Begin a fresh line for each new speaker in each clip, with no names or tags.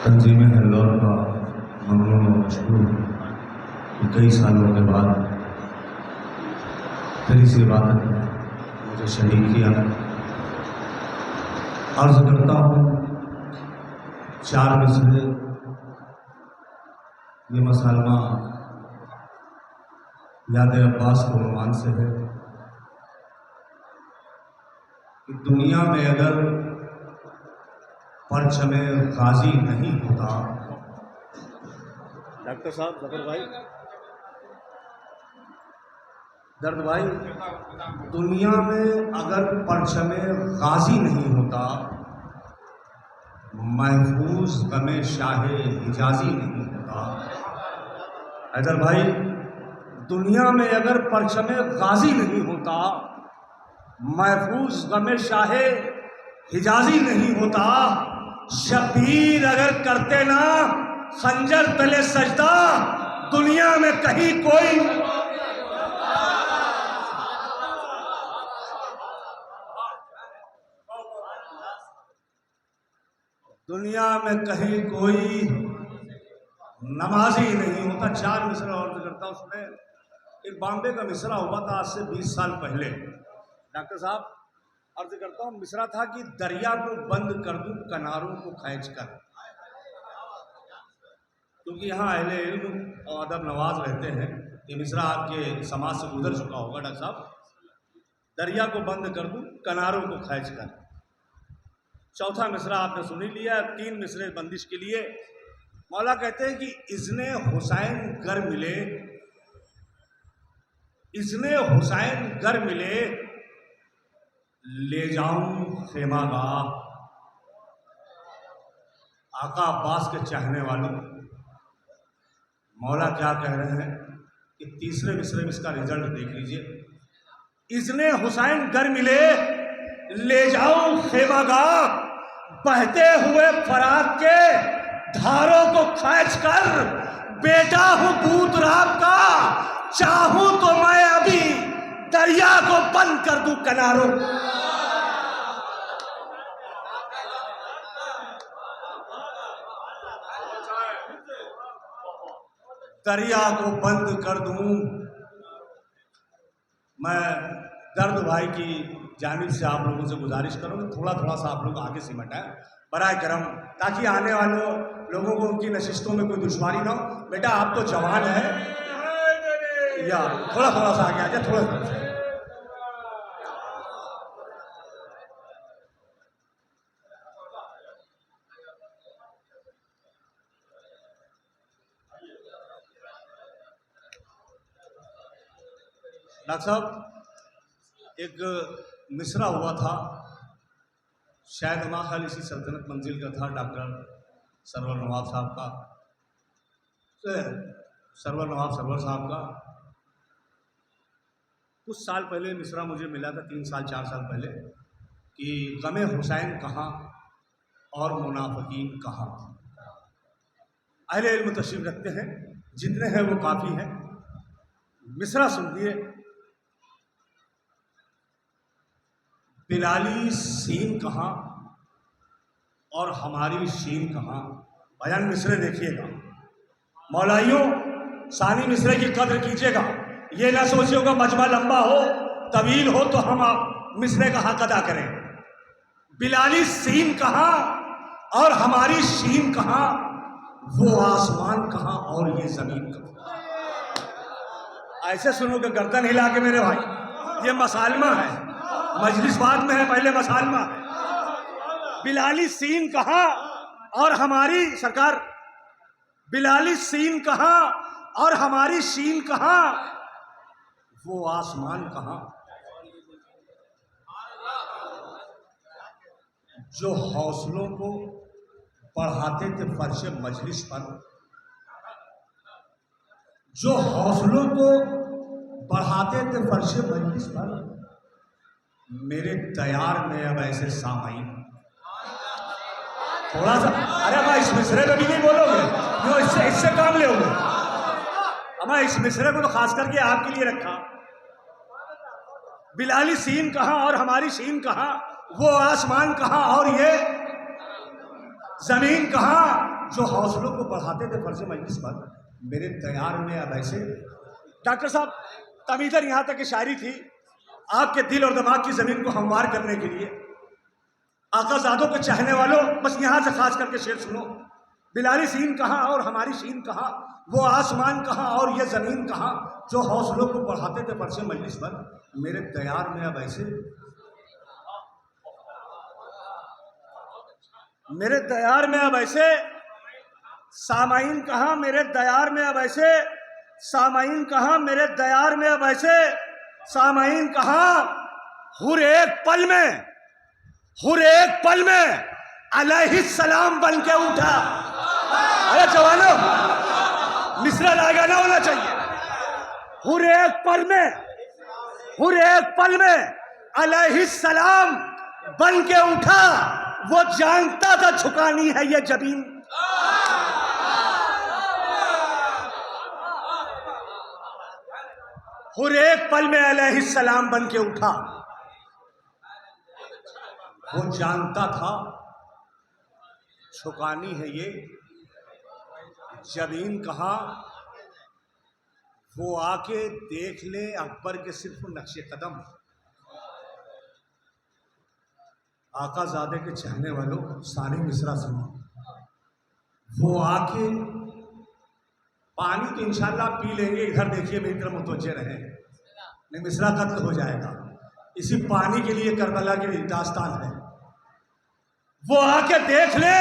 तंजीम हिल्लौर का ममनून और मशहूर कि कई सालों के बाद फिर इस इबादत में मुझे शरीक किया। अर्ज करता हूँ 4 मिसरे। ये मसालमा याद अब्बास के उन्वान से है कि दुनिया में अगर परचमे गाजी नहीं होता, डॉक्टर साहब जफर भाई, दर्द भाई, दुनिया में अगर परचमे गाजी नहीं होता, महफूज गमे शाहे हिजाजी नहीं होता। हैदर भाई, दुनिया में अगर परचमे गाजी नहीं होता, महफूज गमे शाहे हिजाजी नहीं होता, शबीर अगर करते ना खंजर तले सजदा, दुनिया में कहीं कोई नमाजी नहीं होता। 4 मिसरा और करता हूं। उसमें एक बॉम्बे का मिसरा हुआ था आज से 20 साल पहले। डॉक्टर साहब अर्ज करता हूं, मिसरा था कि दरिया को बंद कर दूं किनारों को खींच कर। क्योंकि यहाँ अहले इल्म और अदब नवाज रहते हैं, ये मिसरा आपके समाज से गुजर चुका होगा। डॉक्टर साहब, दरिया को बंद कर दूं किनारों को खींच कर। चौथा मिसरा आपने सुन ही लिया। 3 मिसरे बंदिश के लिए। मौला कहते हैं कि इज़्ने हुसैन गर मिले, इज़्ने हुसैन गर मिले, ले जाऊं खेमागाह। आका अब्बास के चाहने वालों, मौला क्या कह रहे हैं कि तीसरे मिसरे में इसका रिजल्ट देख लीजिए। इज़्ने हुसैन गर मिले, ले जाऊं खेमागाह, बहते हुए फरात के धारों को खींच कर। बेटा हूं बूतराब का, चाहूं तो मैं अभी दरिया को बंद कर दूं किनारों। दरिया को बंद कर दूं। मैं दर्द भाई की जानिब से आप लोगों से गुजारिश करूंगा, थोड़ा थोड़ा सा आप लोग आगे सिमट है बराए करम, ताकि आने वालों लोगों को उनकी नशिस्तों में कोई दुश्वारी ना हो। बेटा आप तो जवान है, या थोड़ा थोड़ा सा आगे आ जाए, थोड़ा थोड़ा सा। डॉक्टर साहब, एक मिसरा हुआ था, शायद हमारा ख्याल इसी सल्तनत मंजिल का था, डॉक्टर सरवर नवाब साहब का, सरवर नवाब सरवर साहब का। कुछ साल पहले मिसरा मुझे मिला था, 3 साल 4 साल पहले, कि गमे हुसैन कहाँ और मुनाफिकीन कहाँ। अहले इल्म तशरीफ रखते हैं, जितने हैं वो काफ़ी हैं। मिसरा सुनिए। बिलाली सीन कहाँ और हमारी शीन कहाँ। बयान मिसरे देखिएगा मौलाइयों, सानी मिसरे की कद्र कीजिएगा। ये ना सोचिएगा मजमा लंबा हो तवील हो तो हम मिसरे का हक अदा करें। बिलाली सीन कहाँ और हमारी शीन कहाँ, वो आसमान कहाँ और ये जमीन कहाँ। ऐसे सुनोगे गर्दन हिला के मेरे भाई, ये मसालमा है, मजलिस बाद में है, पहले मसालमा है। बिलाली सीन कहाँ और हमारी सरकार, बिलाली सीन कहाँ और हमारी शीन कहाँ, वो आसमान कहाँ जो हौसलों को बढ़ाते थे फर्शे मजलिस पर, जो हौसलों को बढ़ाते थे फर्शे मजलिस पर। मेरे तैयार में अब ऐसे सामाइन थोड़ा सा, अरे भाई इस मिसरे में भी नहीं बोलोगे, क्यों इससे काम ले होगे। अब इस मिसरे को तो खास करके आपके लिए रखा। बिलाली सीन कहाँ और हमारी शीन कहाँ, वो आसमान कहाँ और ये जमीन कहाँ। जो हौसलों को बढ़ाते थे फर्ज मजलिस पर, मेरे दयार में अब ऐसे। डॉक्टर साहब, तमीज़र यहाँ तक की शायरी थी आपके दिल और दिमाग की ज़मीन को हमवार करने के लिए। आकाज़ादों के चाहने वालों, बस यहाँ से खास करके शेर सुनो। बिलाली सीन कहाँ और हमारी शीन कहाँ, वो आसमान कहाँ और ये ज़मीन कहाँ, जो हौसलों को बढ़ाते थे फर्श मजलिस पर, मेरे दयार में अब ऐसे। मेरे दयार में अब ऐसे सामाइन कहाँ, मेरे दयार में अब ऐसे सामाइन कहाँ, मेरे दयार में अब ऐसे सामाइन कहाँ। हुर एक पल में, हुर एक पल में अलैहिस्सलाम बन के उठा। अरे जवानों, मिसरा लागा ना होना चाहिए। हुर एक पल में, हुर एक पल में अलैहिस्सलाम बन के उठा, वो जानता था झुकानी है ये जमीन। हुर एक पल में अलैहिस्सलाम बन के उठा, वो जानता था झुकानी है ये जमीन कहाँ। वो आके देख ले अकबर के सिर्फ नक्शे कदम। आकाज़ादे के चाहने वालों, सानी मिसरा सुनो। वो आके, पानी तो इंशाल्लाह पी लेंगे, इधर देखिए मेरी तरफ मुतवज्जे रहे, नहीं मिसरा कत्ल हो जाएगा। इसी पानी के लिए करबला की दास्तान है। वो आके देख ले,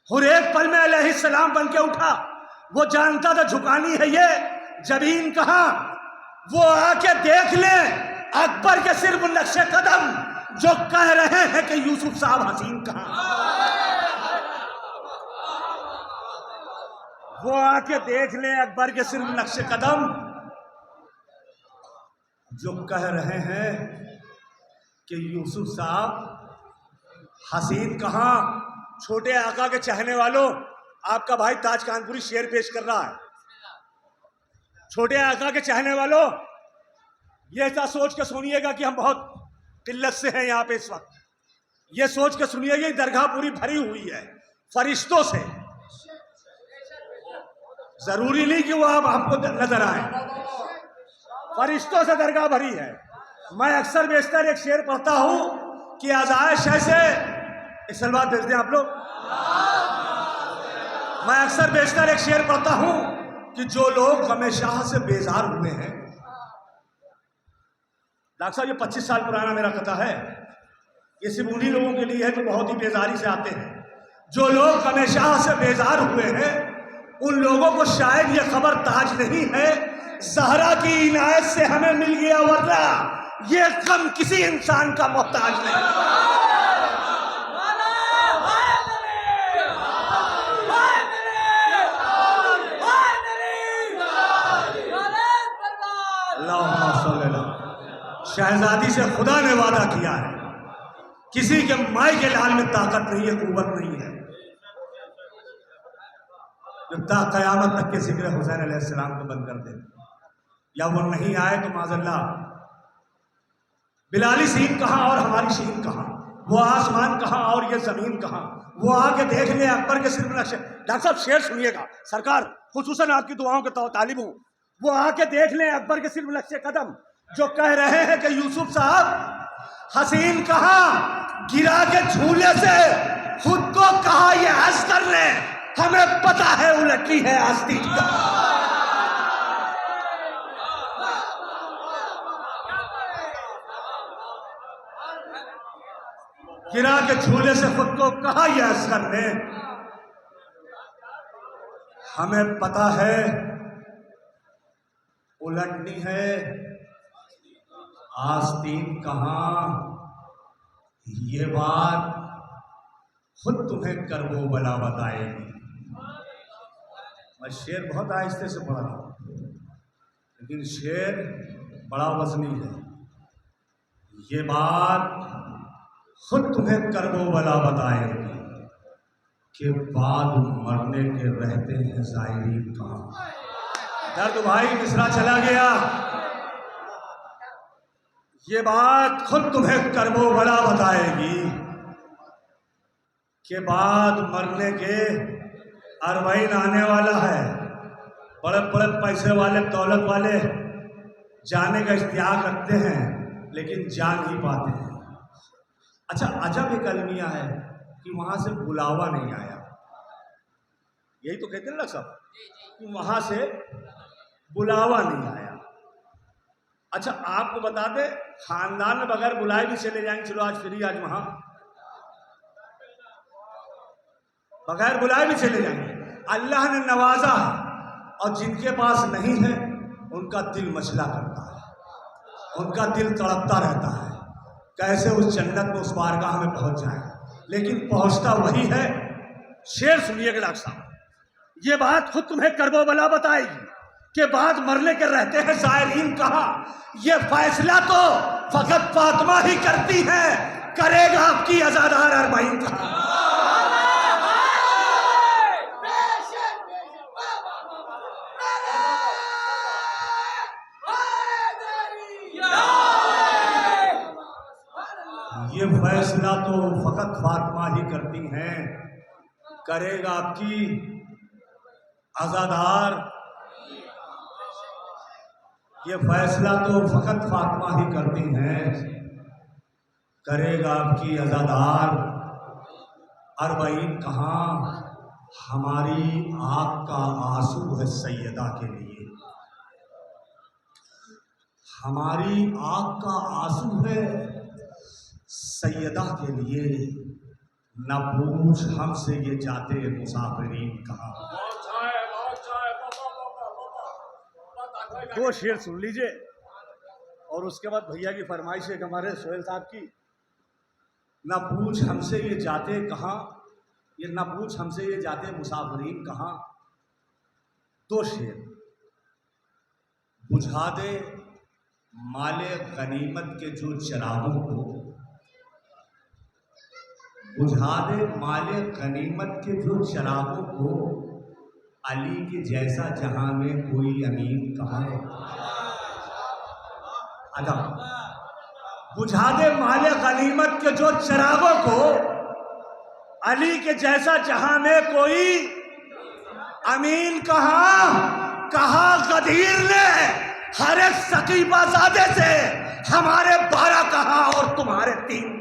हुर एक पल में अलैहिस्सलाम बन के उठा, वो जानता था झुकानी है ये जमीन कहाँ। वो आके देख ले अकबर के सिर्फ नक्शे कदम, जो कह रहे हैं कि यूसुफ साहब हसीन कहाँ। वो आके देख ले अकबर के सिर्फ नक्शे कदम, जो कह रहे हैं कि यूसुफ साहब हसीन कहाँ। छोटे आका के चाहने वालों, आपका भाई ताज कानपुरी शेर पेश कर रहा है। छोटे आका के चाहने वालों, ये ऐसा सोच के सुनिएगा कि हम बहुत किल्लत से हैं यहाँ पे इस वक्त। ये सोच के सुनिएगा कि दरगाह पूरी भरी हुई है फरिश्तों से। जरूरी नहीं कि वो आप हमको नजर आए, फरिश्तों से दरगाह भरी है। मैं अक्सर बेशतर एक शेर पढ़ता हूं कि आज़ाइश ऐसे, एक सलवात भेज दें आप लोग। मैं अक्सर बेशतर एक शेर पढ़ता हूं कि जो लोग गमे-शाह से बेजार हुए हैं। डॉक्टर साहब, ये 25 साल पुराना मेरा कथा है। ये सिर्फ उन्हीं लोगों के लिए है जो बहुत ही बेजारी से आते हैं। जो लोग गमे-शाह से बेजार हुए हैं, उन लोगों को शायद ये खबर ताज नहीं है, ज़हरा की इनायत से हमें मिल गया, वरना ये गम किसी इंसान का मोहताज नहीं। शहजादी से खुदा ने वादा किया है, किसी के माई के लाल में ताकत नहीं है, कुव्वत नहीं है, जो क़यामत तक के जिक्र हुसैन अलैहिस्सलाम को बंद कर दे। या वो नहीं आए तो माज़ल्लाह, बिलाली सीन कहाँ और हमारी शीन कहाँ, वो आसमान कहाँ और ये जमीन कहाँ। वो आके देख ले अकबर के सिर्फ नक्शे। डॉक्टर साहब, शेर सुनिएगा, सरकार खुसूसन आपकी दुआओं के तालिब हूँ। वो आके देख ले अकबर के सिर्फ नक्शे कदम, जो कह रहे हैं कि यूसुफ साहब हसीन कहाँ। गिरा के झूले से खुद को कहा ये हंस कर ले, हमें पता है उलटी है आस्तीन का। गिरा के झूले से खुद को कहा ये हंस कर ले, हमें पता है उलटनी है आस्तीन कहाँ। ये बात खुद तुम्हें करबो बला बताएगी। मैं शेर बहुत आहिस्ते से पढ़ रहा हूँ, लेकिन शेर बड़ा वजनी है। ये बात खुद तुम्हें करबो बला बताएगी कि बाद मरने के रहते हैं ज़ाहिरीन कहाँ। दर्द भाई मिसरा चला गया। ये बात खुद तुम्हें करबो बला बताएगी के बाद मरने के अरबईन आने वाला है। बड़े बड़े पैसे वाले दौलत वाले जाने का इश्तिहार रखते हैं लेकिन जा नहीं पाते हैं। अच्छा, अजब एक अलमिया है कि वहां से बुलावा नहीं आया। यही तो कहते हैं ना सब कि वहां से बुलावा नहीं आया। अच्छा, आपको बता दे, खानदान में बगैर बुलाए भी चले जाएंगे, चलो आज फ्री, आज वहां बगैर बुलाए भी चले जाएंगे। अल्लाह ने नवाजा है और जिनके पास नहीं है उनका दिल मचला करता है, उनका दिल तड़पता रहता है कैसे उस जन्नत में, उस बारगाह में पहुंच जाए, लेकिन पहुंचता वही है। शेर सुनिएगा डॉक्टर साहब, ये बात खुद तुम्हें करबो बला बताएगी कि बाद मरने के रहते हैं सायरीन कहा, ये फैसला तो फकत फातिमा ही करती है, करेगा आपकी आजादार अरबाइन कहा। ये फैसला तो फकत फातिमा ही करती हैं, करेगा आपकी आजादार। ये फैसला तो फकत फातिमा ही करती हैं, करेगा आपकी आजादार। अरबईन कहाँ, हमारी आँख का आंसू है सैयदा के लिए, हमारी आँख का आंसू है सैयदा के लिए, न पूछ हमसे ये जाते मुसाफिरीन कहाँ। दो शेर सुन लीजिए और उसके बाद भैया की फरमाइश है हमारे सोहेल साहब की। न पूछ हमसे ये जाते कहाँ, ये न पूछ हमसे ये जाते मुसाफिरीन कहाँ। दो शेर, बुझा दे माले गनीमत के जो चिरागों को, बुझा दे माले गनीमत के जो चिरागों को, अली के जैसा जहां में कोई अमीन कहाँ है। अदब, बुझा दे माले गनीमत के जो चिरागों को, अली के जैसा जहां में कोई अमीन कहाँ। कहा गदीर ने हर एक सकीफाज़ादे से, हमारे 12 कहाँ और तुम्हारे 3।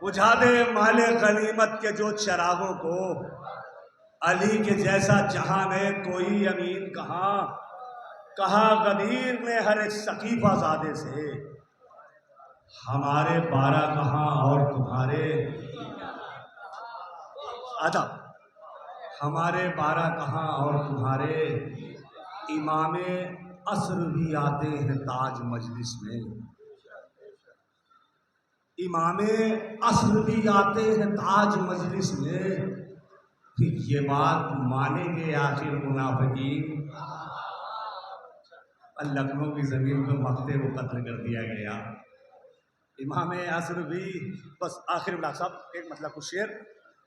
बुझा दे माले गनीमत के जो चिरागों को, अली के जैसा जहां में कोई अमीन कहाँ। कहा गदीर ने हर एक सकीफाज़ादे से, हमारे 12 कहाँ और तुम्हारे। अदब, हमारे 12 कहाँ और तुम्हारे। इमामे असर भी आते हैं ताज मजलिस में, इमामे असर भी आते हैं ताज मजलिस में। फिर ये बात मानेंगे आखिर मुनाफिकीन। लखनऊ की जमीन पर मकते को कत्ल कर दिया गया। इमामे असर भी, बस आखिर में साहब एक मतलब कुछ शेर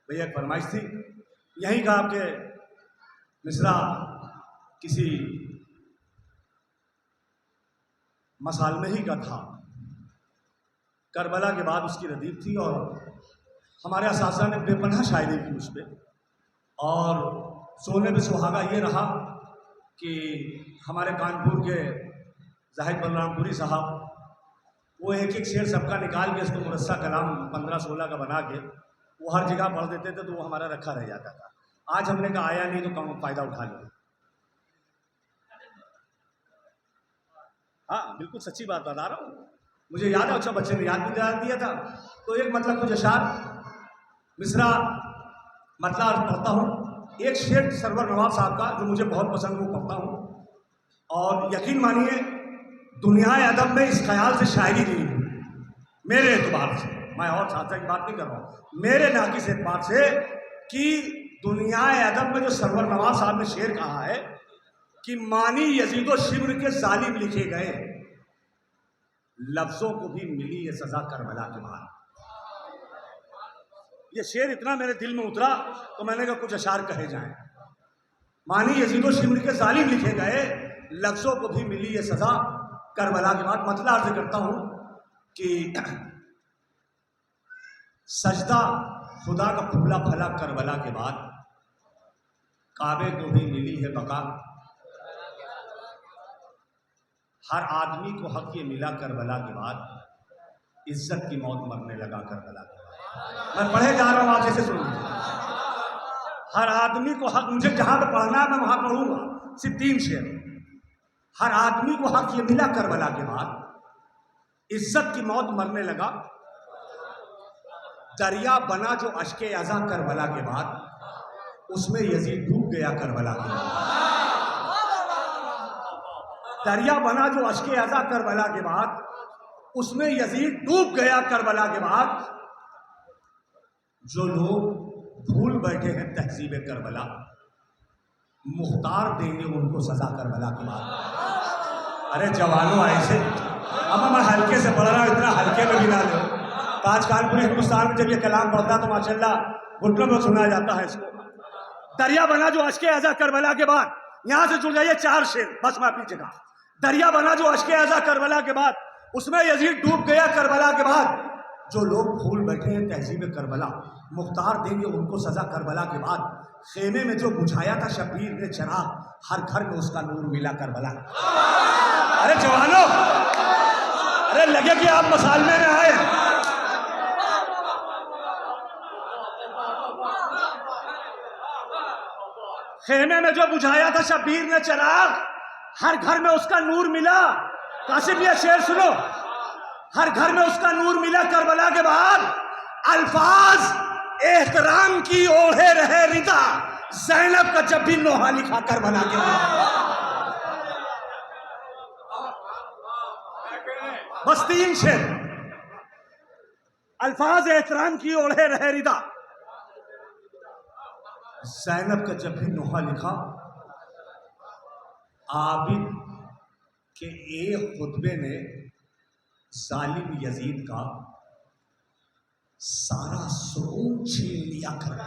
भैया फरमाइश थी, यहीं का आपके मिसरा किसी मसाल में ही का था। करबला के बाद उसकी रदीफ थी और हमारे असासा ने बेपनाह शायरी की उस पर। और सोने पे सुहागा ये रहा कि हमारे कानपुर के जाहिद बलरामपुरी साहब वो एक एक शेर सबका निकाल के उसको मुरस्सा कलाम 15-16 का बना के वो हर जगह पढ़ देते थे, तो वो हमारा रखा रह जाता था। आज हमने कहा आया नहीं तो कम फ़ायदा उठा लो। हाँ बिल्कुल सच्ची बात बता रहा हूँ, मुझे याद है, अच्छा बच्चे ने याद भी दिया था। तो एक मतलब कुछ अशार मिसरा मतलब पढ़ता हूँ। एक शेर सरवर नवाब साहब का जो मुझे बहुत पसंद, वो पढ़ता हूँ। और यकीन मानिए दुनिया अदब में इस ख्याल से शायरी नहीं हुई मेरे एतबार से, मैं और छात्रा की बात नहीं कर रहा हूँ, मेरे नाकिस एतबार से, कि दुनिया अदब में जो सरवर नवाब साहब ने शेर कहा है कि मानी यजीदो शिब्र के जालिम लिखे गए, लफ्जों को भी मिली ये सजा करबला के बाद। ये शेर इतना मेरे दिल में उतरा तो मैंने कहा कुछ अशार कहे जाएं। मानी यजीद व शिमर के जालिम लिखे गए लफ्जों को भी मिली ये सजा करबला के बाद। मतलब अर्ज करता हूं कि सजदा खुदा का फूला फला करबला के बाद काबे को भी मिली है बका। हर आदमी को हक ये मिला करबला के बाद, इज्जत की मौत मरने लगा करबला के बाद। मैं पढ़े जा रहा हूं, आप जैसे सुन लीजिए। हर आदमी को हक, मुझे जहां पे पढ़ना है मैं वहां पढ़ूंगा, सिर्फ 3 शेर। हर आदमी को हक ये मिला करबला के बाद, इज्जत की मौत मरने लगा। दरिया बना जो अश्के अज़ा करबला के बाद, उसमें यजीद डूब गया करबला के बाद। दरिया बना जो अश्के अज़ा करबला के बाद, उसमें यजीद डूब गया करबला के बाद। जो लोग भूल बैठे हैं तहजीब करबला, मुख्तार देंगे उनको सजा करबला के बाद। अरे जवानों ऐसे, अब मैं हल्के से पढ़ रहा हूं, इतना हल्के में भी ना लो। ताज कानपुरी हिंदुस्तान में जब ये कलाम पढ़ता तो माशाल्लाह घुटनों में सुना जाता है इसको। दरिया बना जो अश्के अज़ा करबला के बाद, यहां से जुड़ जाइए 4 शेर, बस मैं अपनी जगह। दरिया बना जो अश्के अज़ा करबला के बाद, उसमें यजीद डूब गया करबला के बाद। जो लोग भूल बैठे हैं तहजीब करबला, मुख्तार देंगे उनको सजा करबला के बाद। खेमे में जो बुझाया था शब्बीर ने चराग, हर घर में उसका नूर मिला करबला। अरे जवानों, अरे लगे कि आप मसालमे में आए। खेमे में जो बुझाया था शब्बीर ने चराग, हर घर में उसका नूर मिला। कासिम ये शेर सुनो, हर घर में उसका नूर मिला करबला के बाद। अल्फाज एहतराम की ओढ़े रहे रिदा, ज़ैनब का जब भी नोहा लिखा करबला के बाद। बस 3 शेर। अल्फाज एहतराम की ओढ़े रहे रिदा, ज़ैनब का जब भी नोहा लिखा। आबिद के एक खुतबे ने जालिम यजीद का सारा सुकून छीन लिया कर।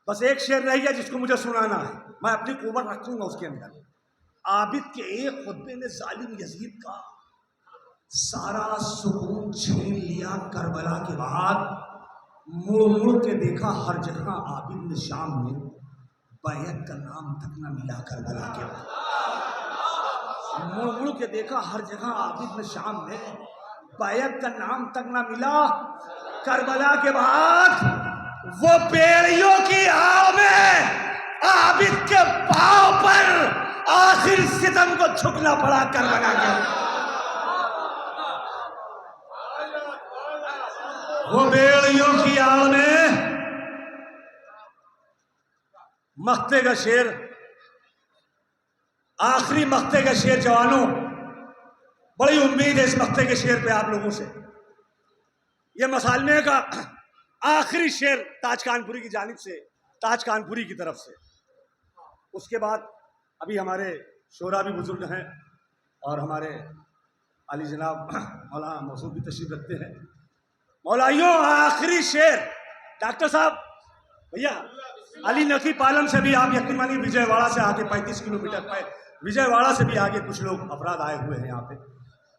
बस एक शेर रह गया जिसको मुझे सुनाना है, मैं अपनी कुव्वत रखूंगा उसके अंदर। आबिद के एक खुतबे ने जालिम यजीद का सारा सुकून छीन लिया करबला के बाद। मुड़ मुड़ के देखा हर जगह आबिद ने शाम में, बैत का नाम तक न मिला करबला के बाद। मुड़ मुड़ के देखा हर जगह आबिद ने शाम में, बैत का नाम तक न मिला करबला के बाद। वो बेड़ियों की आड़ में आबिद के पांव पर आखिर सितम को झुकना पड़ा करबला के बाद। वो बेड़ियों की आड़ में, मख्ते का शेर, आखिरी मख्ते का शेर। जवानों, बड़ी उम्मीद है इस मख्ते के शेर पे आप लोगों से। ये मसालमे का आखिरी शेर ताज कानपुरी की जानिब से, ताज कानपुरी की तरफ से। उसके बाद अभी हमारे शोरा भी बुजुर्ग हैं और हमारे अली जनाब मौलाना मौसूद भी तशरीफ रखते हैं। मौलाइयों, आखिरी शेर। डॉक्टर साहब, भैया अली नकी पालम से भी आप यकीन मानिए, विजयवाड़ा से आगे 35 किलोमीटर पर, विजयवाड़ा से भी आगे कुछ लोग अफराद आए हुए हैं यहाँ पे।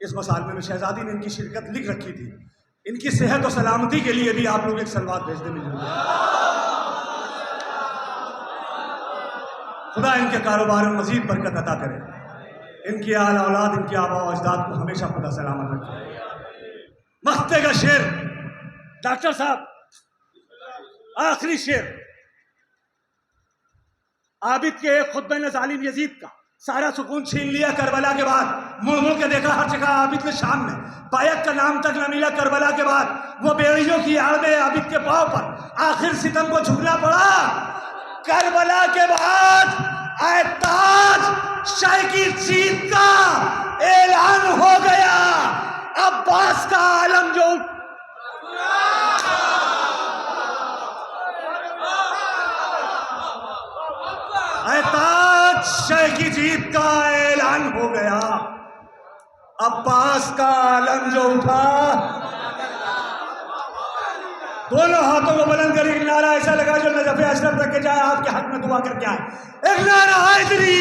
इस मसालमे में शहजादी ने इनकी शिरकत लिख रखी थी। इनकी सेहत और सलामती के लिए भी आप लोग एक सलवात भेज दें मुझे। खुदा इनके कारोबार में मजीद बरकत अता करे। इनकी आल औलाद, इनके आबा और अजदाद को हमेशा खुदा सलामत रखे। मख्ते का शेर। डॉक्टर साहब, आखिरी शेर। आबिद के एक खुतबे ने जालिम यजीद का सारा सुकून छीन लिया करबला के बाद। मुड़ मुड़ के देखा हर जगह आबिद ने शाम में, बैत का नाम तक न मिला करबला के बाद। वो बेड़ियों की आड़ में आबिद के पांव पर आखिर सितम को झुकना पड़ा करबला के बाद। आए ताज शाह की जीत का ऐलान हो गया। अब्बास का आलम जो ताज शाह की जीत का ऐलान हो गया। अब्बास का आलम जो उठा, दोनों हाथों को बुलंद कर एक नारा ऐसा लगा जो नजफ़ अशरफ तक के जाए, आपके हक में दुआ करके आए। एक नारा हैदरी,